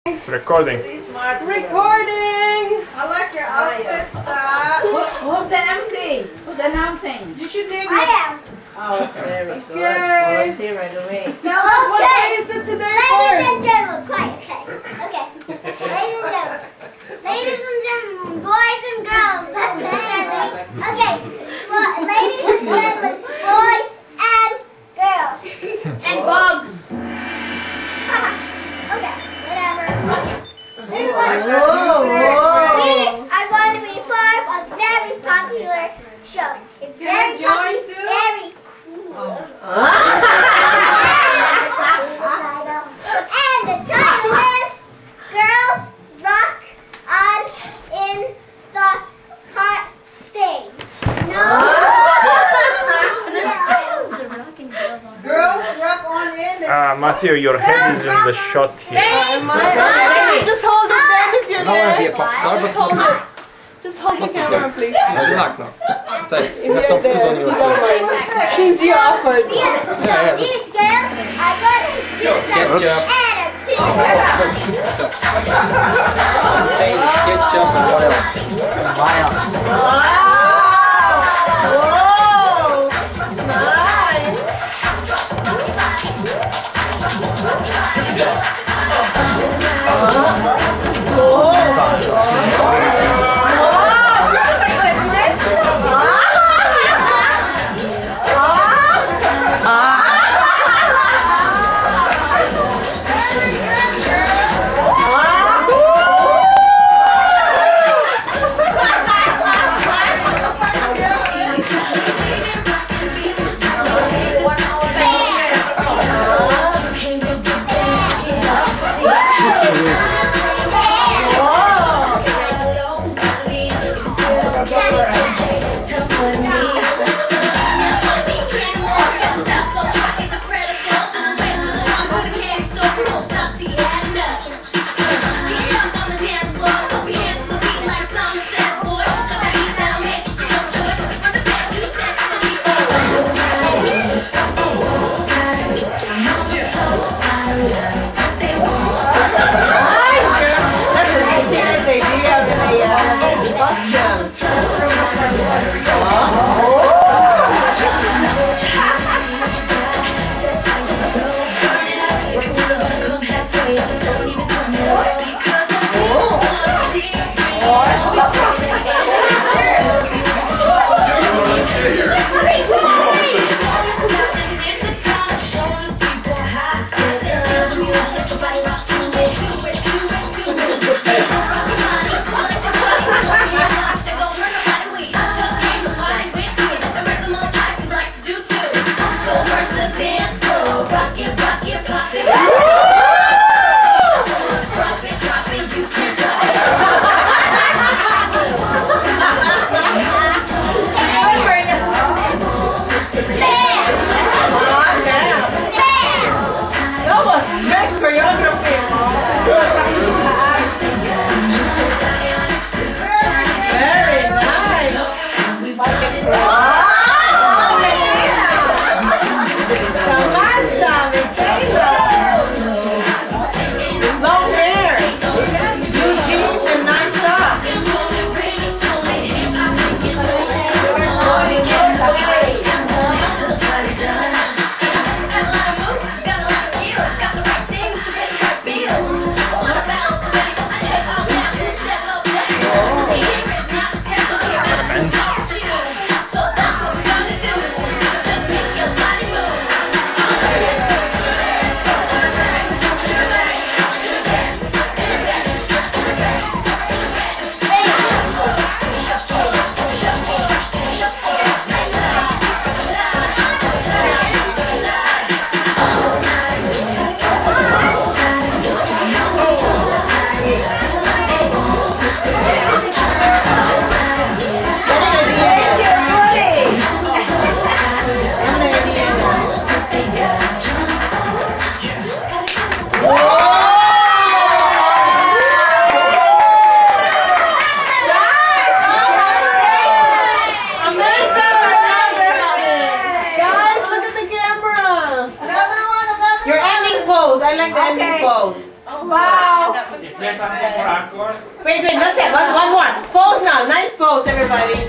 Recording. Recording! I like your outfit, Stop. Who's the MC? Who's announcing? You should name I it. am. Oh, very good. Okay. Volunteer right away. Tell us what day is it today Ladies and first? gentlemen, quiet, okay. Ladies and gentlemen, boys and girls, okay. Well, ladies and gentlemen, boys and girls. And bugs. Okay, whatever. We Whoa. are going to be part of a very popular show. It's very popular, very cool. And the title is Girls Rock on in the Hot Stage. No. Girls rock on in. Matthew, your head is in the shot here. Just hold it then if you're I don't want to be there. a pop star, Just but hold it. Just hold the camera, please. relax now. Besides, If you have you're some food there, on if your you don't mind. Since you offered. So these girls are going to do some Ketchup. attitude. Steak, ketchup, and what else? Mayonnaise. pose. Wow. Is there something for encore? Wait, not yet. One more. Pose now. Nice pose, everybody.